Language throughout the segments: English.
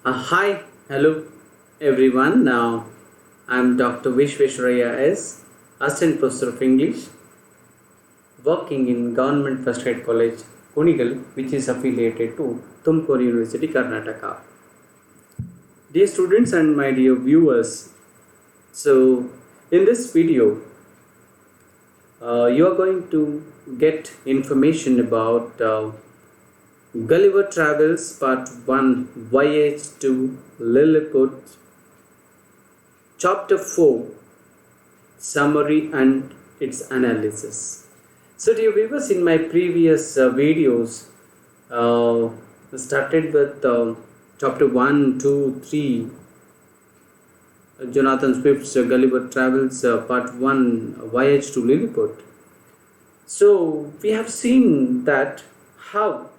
Hi, hello everyone. Now I'm Dr.Visweswaraiah as Assistant Professor of English, working in Government First Aid College, Kunigal, which is affiliated to Tumkur University, Karnataka. Dear students and my dear viewers, so in this video, you are going to get information about Gulliver Travels Part 1 Voyage to Lilliput, Chapter 4 Summary and its analysis. So, dear viewers, in my previous videos, started with Chapter 1, 2, 3, Jonathan Swift's Gulliver Travels Part 1 Voyage to Lilliput. So, we have seen that how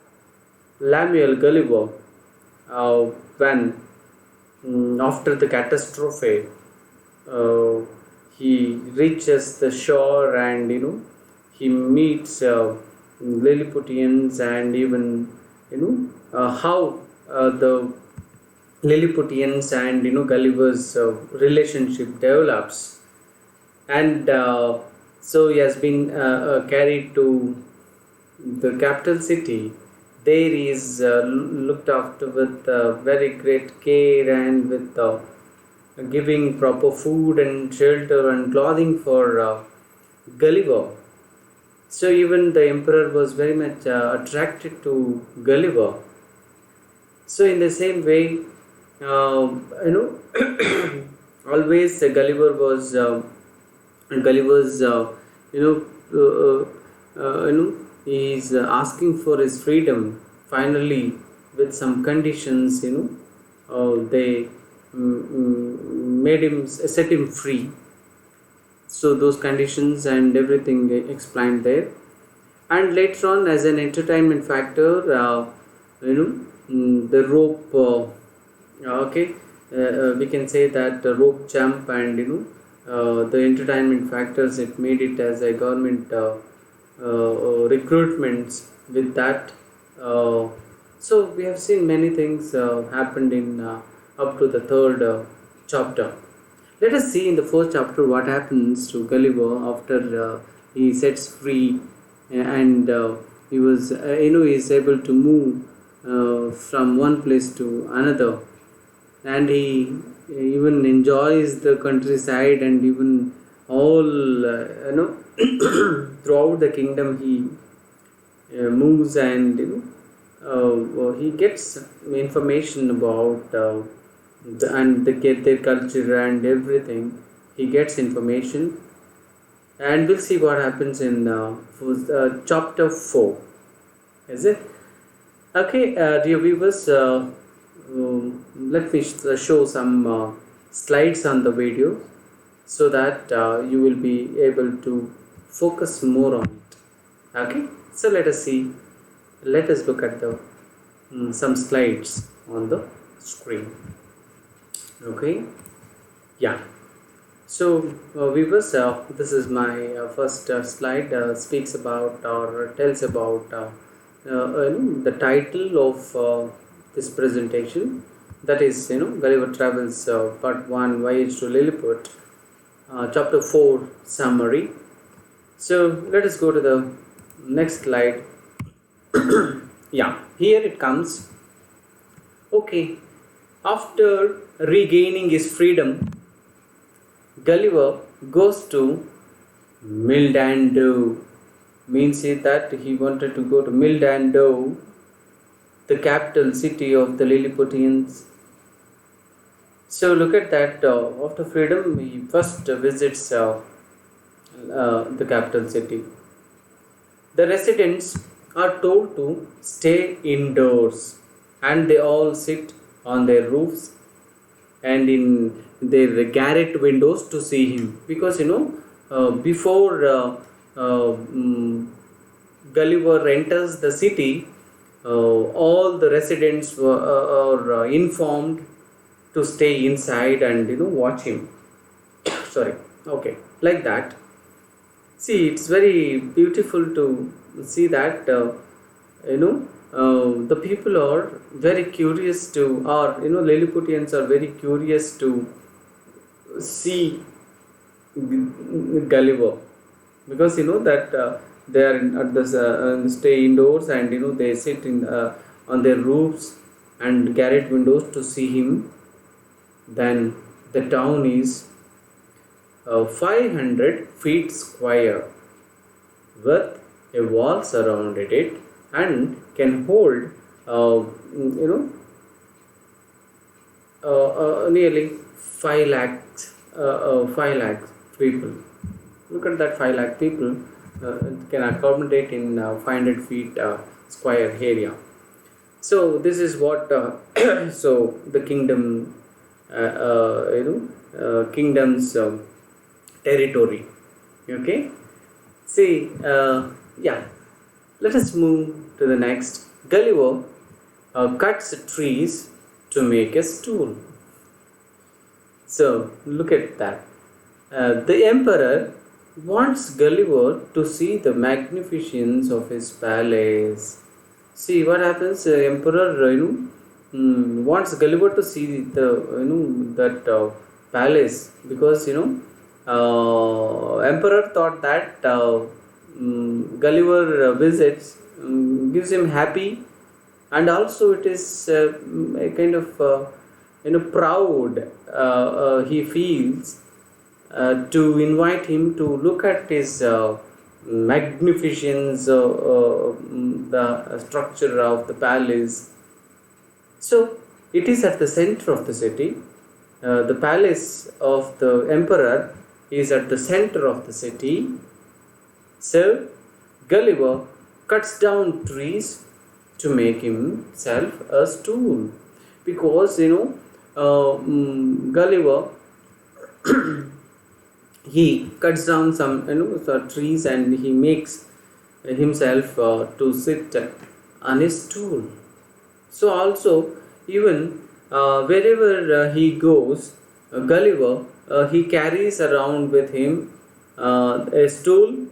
Lemuel Gulliver, when after the catastrophe, he reaches the shore and he meets Lilliputians, and even how the Lilliputians and Gulliver's relationship develops, and so he has been carried to the capital city. There he is looked after with very great care, and with giving proper food and shelter and clothing for Gulliver. So even the emperor was very much attracted to Gulliver. So in the same way, always Gulliver's he is asking for his freedom. Finally, with some conditions, they made him, set him free. So those conditions and everything explained there. And later on, as an entertainment factor, the rope. We can say that the rope jump and the entertainment factors. It made it as a government recruitments with that. So we have seen many things happened in up to the third chapter. Let us see in the first chapter what happens to Gulliver after he sets free, and he was he is able to move from one place to another, and he even enjoys the countryside, and even all throughout the kingdom he moves, and he gets information about their culture and everything. He gets information, and we'll see what happens in chapter 4. Is it okay, dear viewers? Let me show some slides on the video, so that you will be able to focus more on it. Okay, so let us see. Let us look at the some slides on the screen. Okay, yeah. So viewers, this is my first slide. Speaks about or tells about the title of this presentation. That is, Gulliver Travels Part 1 Voyage to Lilliput, Chapter 4 Summary. So let us go to the next slide. Yeah, here it comes. Okay, after regaining his freedom, Gulliver goes to Mildando. Means it that he wanted to go to Mildando, the capital city of the Lilliputians. So look at that. After freedom, he first visits the capital city. The residents are told to stay indoors, and they all sit on their roofs and in their garret windows to see him, because before Gulliver enters the city, all the residents are informed to stay inside and watch him. Sorry. Okay, like that. See, it's very beautiful to see that the people are very curious to, or Lilliputians are very curious to see Gulliver, because that they are at the stay indoors, and they sit in on their roofs and garret windows to see him. Then the town is 500 feet square with a wall surrounded it, and can hold you know nearly 5 lakhs 5 lakhs people. Look at that, 5 lakh people can accommodate in 500 feet square area. So this is what so the kingdom kingdom's territory. Okay, see, yeah, let us move to the next. Gulliver cuts trees to make a stool. So look at that. The emperor wants Gulliver to see the magnificence of his palace. See what happens. Emperor wants Gulliver to see the that palace, because emperor thought that Gulliver visits gives him happy, and also it is a kind of proud he feels to invite him to look at his magnificence, the structure of the palace. So it is at the center of the city. The palace of the emperor is at the center of the city. So Gulliver cuts down trees to make himself a stool, because Gulliver he cuts down some trees, and he makes himself to sit on a stool. So also, even wherever he goes, Gulliver he carries around with him a stool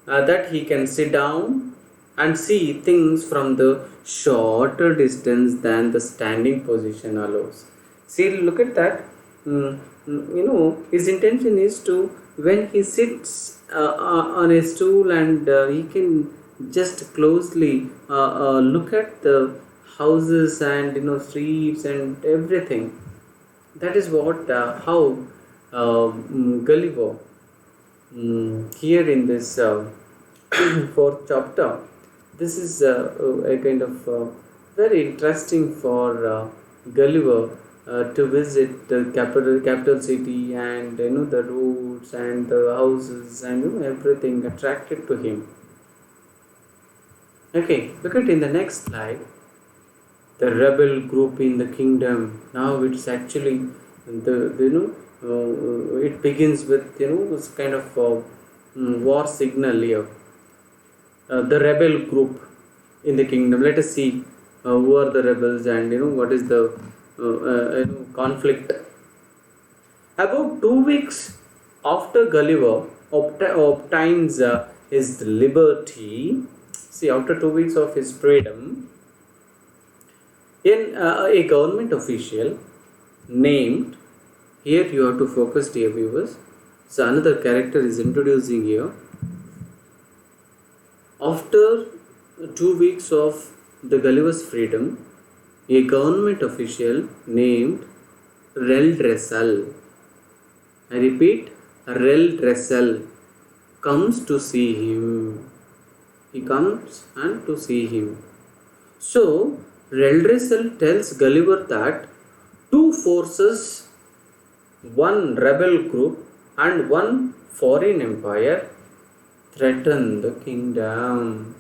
that he can sit down and see things from the shorter distance than the standing position allows. See, look at that. His intention is to, when he sits on a stool, and he can just closely look at the houses and streets and everything. That is what how Gulliver here in this fourth chapter, this is a kind of very interesting for Gulliver to visit the capital city, and the roads and the houses and everything attracted to him. Okay, look at in the next slide. The rebel group in the kingdom. Now it's actually it begins with this kind of war signal here. The rebel group in the kingdom. Let us see who are the rebels, and what is the conflict. About 2 weeks after Gulliver obtains his liberty, see, after 2 weeks of his freedom, a government official named, here you have to focus, dear viewers. So another character is introducing here. After 2 weeks of the Gulliver's freedom, a government official named Reldresal, I repeat, Reldresal, comes to see him. He comes and to see him. So Reldresal tells Gulliver that two forces, one rebel group and one foreign empire, threaten the kingdom.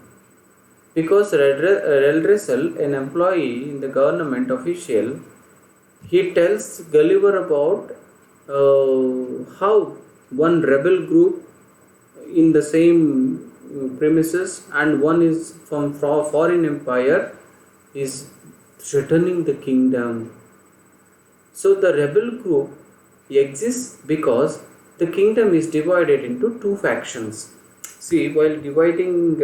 Because Reldresal, an employee in the government official, he tells Gulliver about how one rebel group in the same premises and one is from foreign empire is threatening the kingdom. So the rebel group exists because the kingdom is divided into two factions. See, while dividing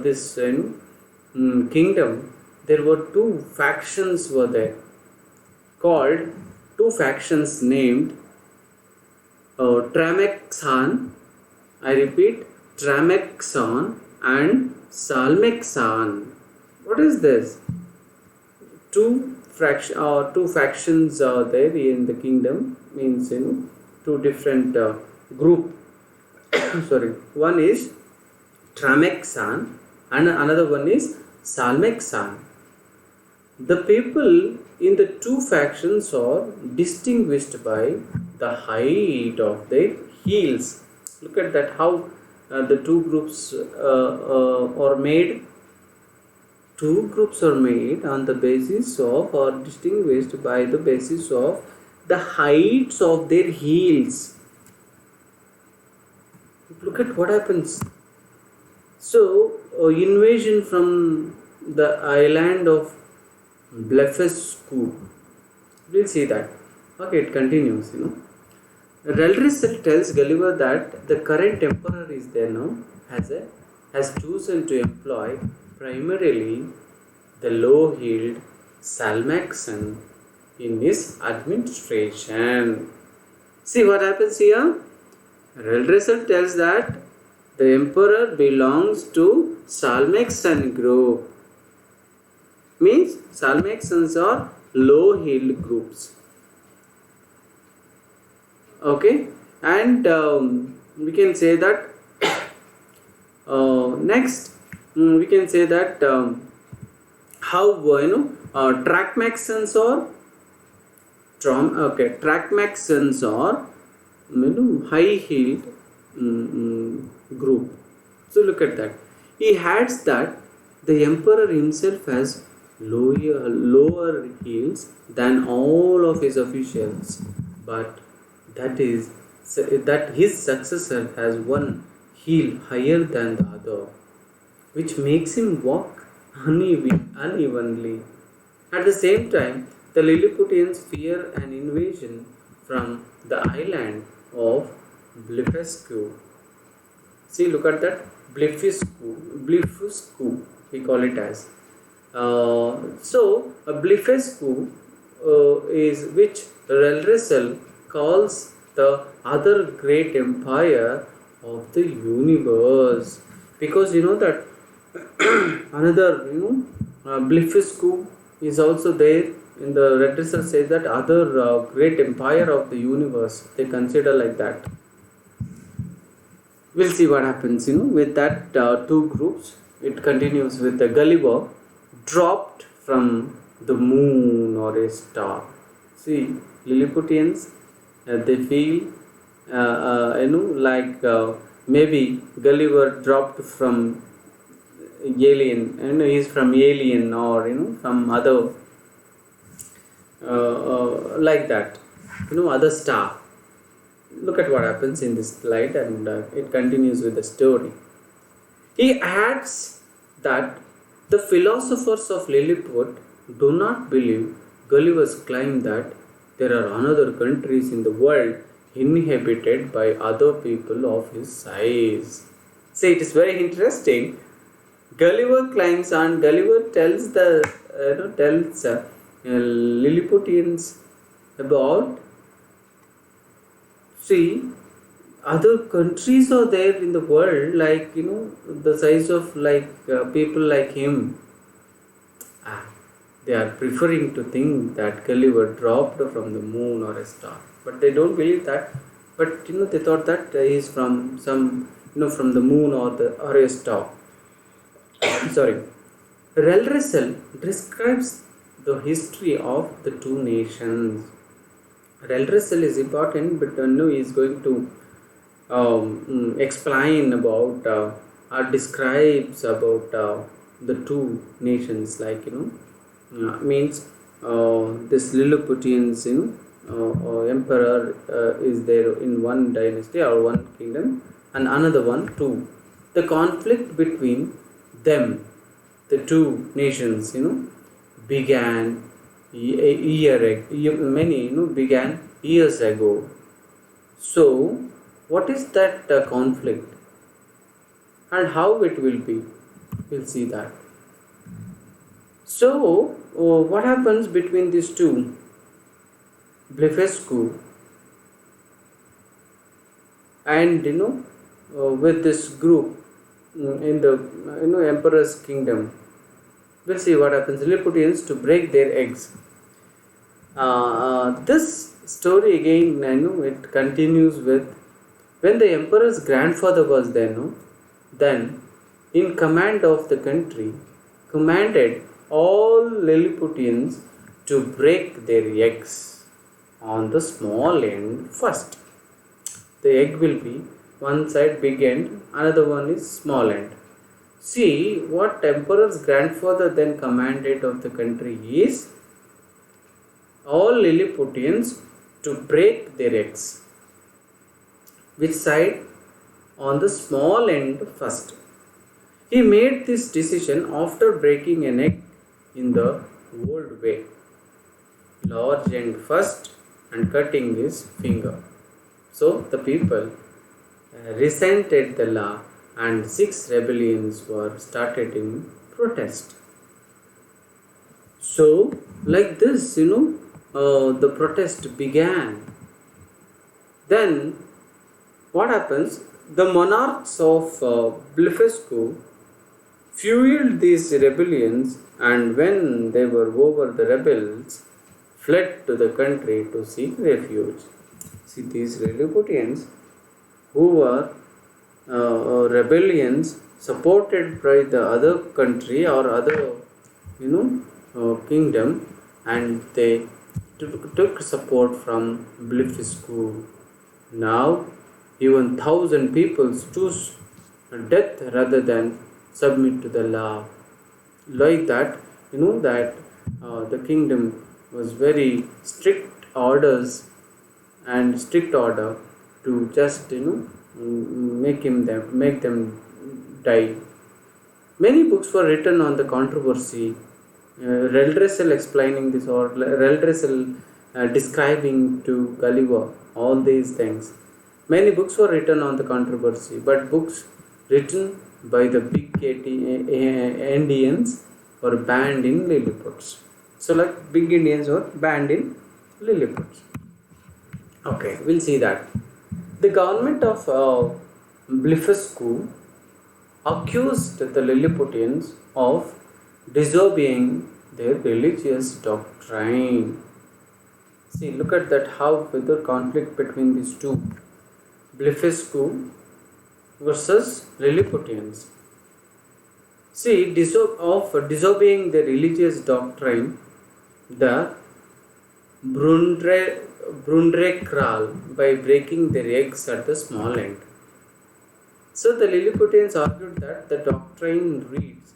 this kingdom, there were two factions were there, called two factions named Tramexan, I repeat, Tramexan and Salmexan. What is this? Two factions are there in the kingdom, means two different group. Sorry, one is Tramexan and another one is Salmexan. The people in the two factions are distinguished by the height of their heels. Look at that, how the two groups are made. Two groups are made on the basis of, or distinguished by the basis of, the heights of their heels. Look at what happens. So, invasion from the island of BLEFUSCU. We'll see that. Okay, it continues, Relrisel tells Gulliver that the current emperor is there now, has chosen to employ primarily the low-heeled Salmaxan in his administration. See what happens here? Relrisel tells that the emperor belongs to Salmaxan group. Means Salmaxans are low-heeled groups. Okay, and we can say that next we can say that how Trackmaxans or Trackmaxans are high-heeled group. So look at that. He adds that the emperor himself has lower heels than all of his officials, but that his successor has one heel higher than the other, which makes him walk unevenly. At the same time, the Lilliputians fear an invasion from the island of BLEFUSCU. See, look at that, BLEFUSCU, we call it as. So, a BLEFUSCU is which Relrisel calls the other great empire of the universe, because that another BLEFUSCU is also there. In the Relrisel says that other great empire of the universe, they consider like that. We'll see what happens with that two groups. It continues with the Gulliver dropped from the moon or a star. See, Lilliputians, they feel like maybe Gulliver dropped from alien, he's from alien, or from other like that, other star. Look at what happens in this slide, and it continues with the story. He adds that the philosophers of Lilliput do not believe Gulliver's claim that there are another countries in the world inhabited by other people of his size. See, it is very interesting. Gulliver claims, and Gulliver tells the Lilliputians about, see, other countries are there in the world, like the size of people like him. They are preferring to think that Gulliver dropped from the moon or a star, but they don't believe that. But they thought that he is from some from the moon or a star. Sorry. Relrisel describes the history of the two nations. Relrisel is important, but he is going to explain about or describes about the two nations, like means this Lilliputians emperor is there in one dynasty or one kingdom, and another one too. The conflict between them, the two nations, began began years ago. So, what is that conflict, and how it will be? We'll see that. So what happens between these two, BLEFUSCU and with this group in the emperor's kingdom? We'll see what happens. Lilliputians to break their eggs. This story again, it continues with when the emperor's grandfather was there, then in command of the country, commanded all Lilliputians to break their eggs on the small end first. The egg will be one side big end, another one is small end. See what emperor's grandfather then commanded of the country is all Lilliputians to break their eggs. Which side? On the small end first. He made this decision after breaking an egg in the old way. Large end first and cutting his finger. So the people resented the law and 6 rebellions were started in protest. So like this, the protest began. Then what happens? The monarchs of BLEFUSCU fueled these rebellions, and when they were over, the rebels fled to the country to seek refuge. See, these Lilliputians who were rebellions supported by the other country or other kingdom, and they took support from BLEFUSCU. Now even 1,000 people choose death rather than submit to the law. Like that, the kingdom was very strict orders and strict order to just make them die. Many books were written on the controversy. Reldresel explaining this, or Reldresel describing to Gulliver all these things. Many books were written on the controversy, but books written by the big Indians were banned in Lilliputs. So like big Indians were banned in Lilliputs. Okay, we'll see that. The government of BLEFUSCU accused the Lilliputians of disobeying their religious doctrine. See, look at that, how the conflict between these two, BLEFUSCU versus Lilliputians. See, disobeying the religious doctrine, the Brundrekral by breaking their eggs at the small end. So the Lilliputians argued that the doctrine reads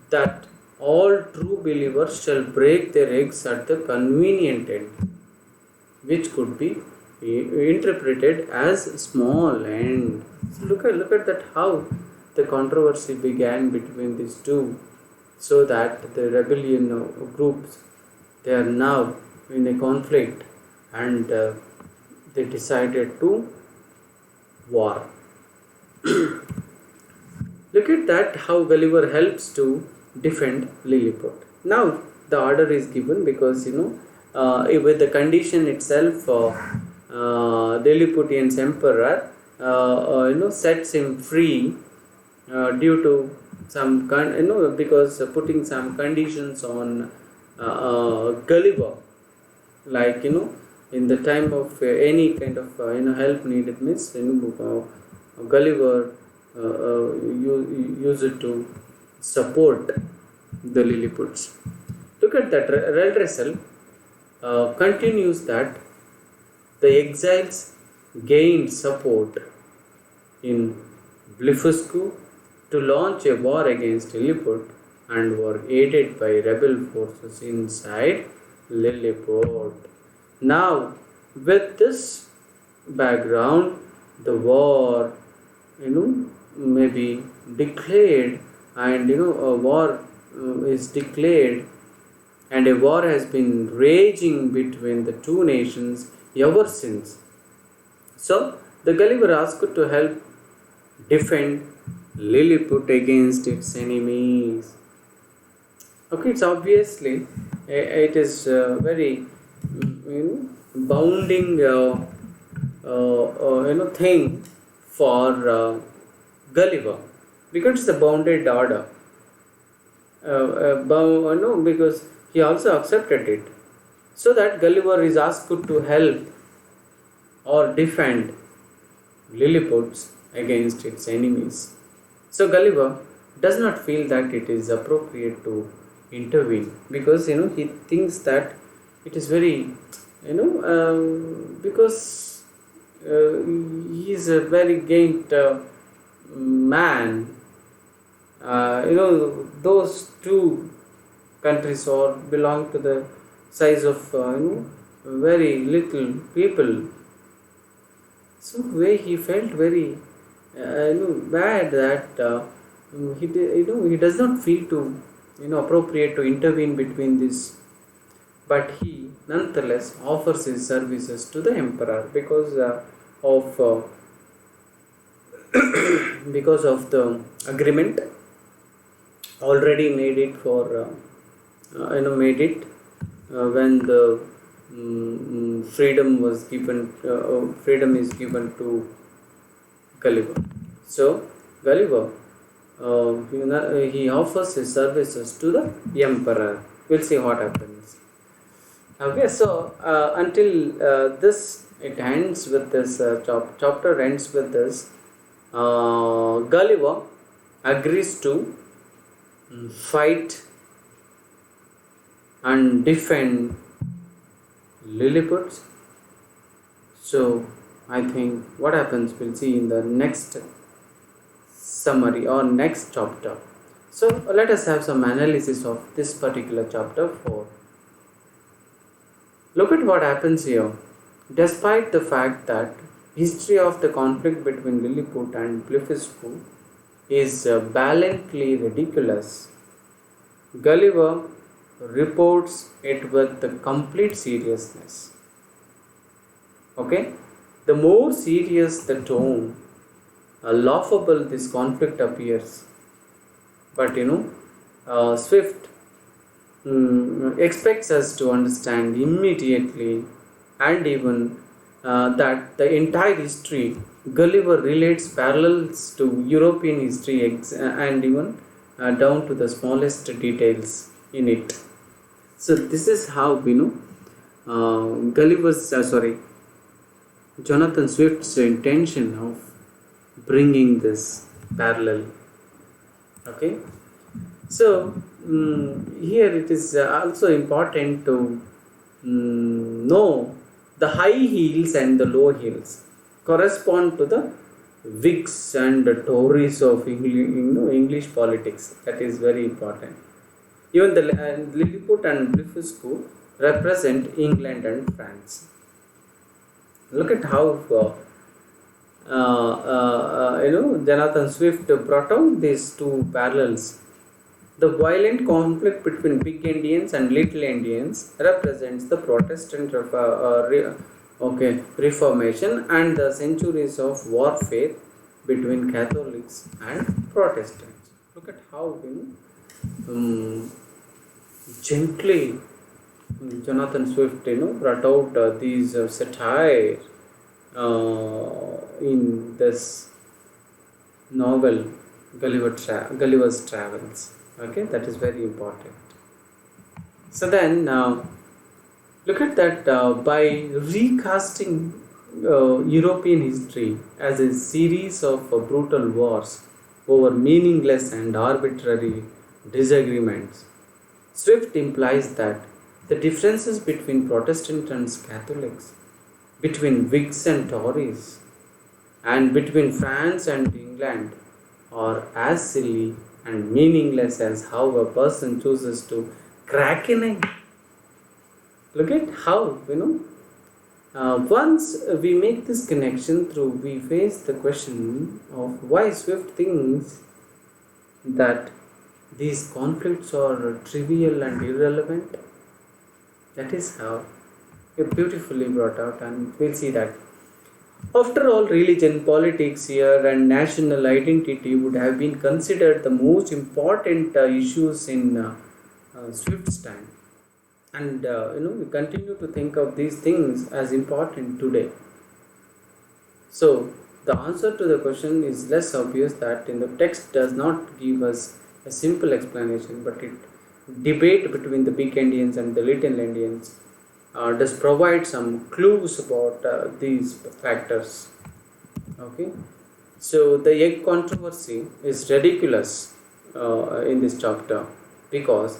that all true believers shall break their eggs at the convenient end, which could be interpreted as small end. So look at that, how the controversy began between these two, so that the rebellion groups, they are now in a conflict, and they decided to war. Look at that, how Gulliver helps to defend Lilliput. Now the order is given because with the condition itself, Lilliputian's emperor sets him free due to some because putting some conditions on Gulliver, like in the time of any kind of help needed, means Gulliver used to support the Lilliputs. Look at that. Reldresel continues that the exiles gained support in BLEFUSCU to launch a war against Lilliput and were aided by rebel forces inside Lilliput. Now, with this background, the war may be declared, and a war is declared, and a war has been raging between the two nations ever since. So the Gulliver asked to help defend Lilliput against its enemies. Okay, it's obviously it is very bounding thing for Gulliver, because it's a bounded order. Because he also accepted it, so that Gulliver is asked to help or defend Lilliput against its enemies. So Gulliver does not feel that it is appropriate to intervene, because he thinks that it is very because he is a very gained man. Those two countries or belong to the size of very little people. So way he felt very bad that he does not feel to appropriate to intervene between this, but he nonetheless offers his services to the emperor because of because of the agreement already made it for made it when the freedom was given freedom is given to Gulliver. So Gulliver he offers his services to the emperor. We'll see what happens. Okay, so until this it ends with this chapter ends with this. Gulliver agrees to fight and defend Lilliput. So I think what happens we'll see in the next summary or next chapter. So let us have some analysis of this particular chapter 4. Look at what happens here. Despite the fact that history of the conflict between Lilliput and BLEFUSCU is blatantly ridiculous, Gulliver reports it with the complete seriousness. Okay, the more serious the tone, laughable this conflict appears. But Swift expects us to understand immediately, and even that the entire history Gulliver relates parallels to European history and even down to the smallest details in it. So this is how Jonathan Swift's intention of bringing this parallel. Okay, so here it is also important to know the high heels and the low heels correspond to the Whigs and the Tories of English politics. That is very important. Even the Lilliput and BLEFUSCU represent England and France. Look at how Jonathan Swift brought out these two parallels. The violent conflict between big Indians and little Indians represents the Protestant Reformation and the centuries of warfare between Catholics and Protestants. Look at how gently Jonathan Swift brought out these satire in this novel Gulliver's Travels. Okay, that is very important. So then look at that by recasting European history as a series of brutal wars over meaningless and arbitrary disagreements, Swift implies that the differences between Protestants and Catholics, between Whigs and Tories, and between France and England are as silly and meaningless as how a person chooses to crack an egg. Look at how, once we make this connection through, we face the question of why Swift thinks that these conflicts are trivial and irrelevant. That is how it beautifully brought out, and we'll see that. After all, religion, politics here, and national identity would have been considered the most important issues in Swift's time, and we continue to think of these things as important today. So the answer to the question is less obvious, that in the text does not give us a simple explanation, but it debate between the big Indians and the little Indians does provide some clues about these factors. Okay, so the egg controversy is ridiculous in this chapter, because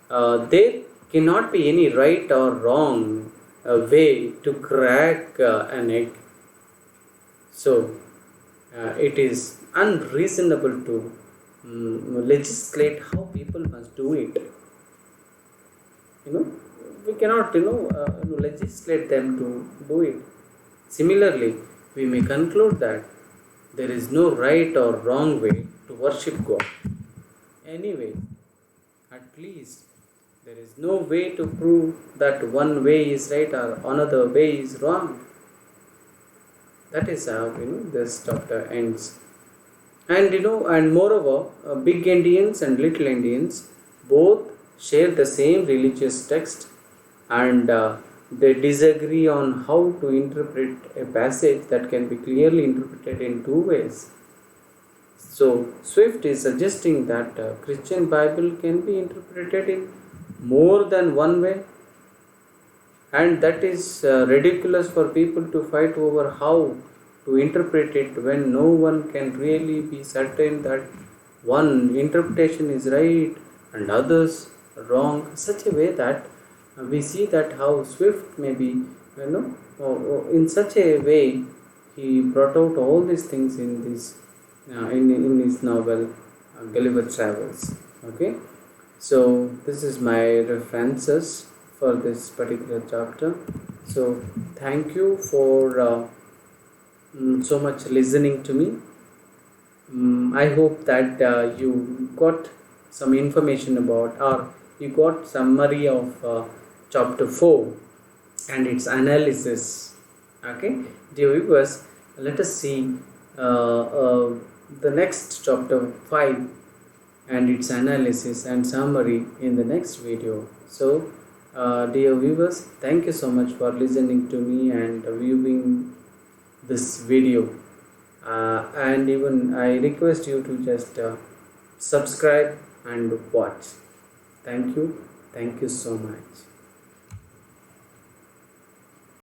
there cannot be any right or wrong way to crack an egg. So it is unreasonable to legislate how people must do it. We cannot legislate them to do it. Similarly, we may conclude that there is no right or wrong way to worship God. Anyway, at least there is no way to prove that one way is right or another way is wrong. That is how this chapter ends. And moreover, big Indians and little Indians both share the same religious text, and they disagree on how to interpret a passage that can be clearly interpreted in two ways. So Swift is suggesting that Christian Bible can be interpreted in more than one way, and that is ridiculous for people to fight over how to interpret it, when no one can really be certain that one interpretation is right and others wrong, such a way that we see that how Swift may be, in such a way he brought out all these things in this in his novel Gulliver Travels. Okay, so this is my references for this particular chapter. So thank you for so much listening to me. I hope that you got some information about, or you got summary of chapter 4 and its analysis. Okay, dear viewers, let us see the next chapter 5 and its analysis and summary in the next video. So dear viewers, thank you so much for listening to me and viewing this video, and even I request you to just subscribe and watch. Thank you so much.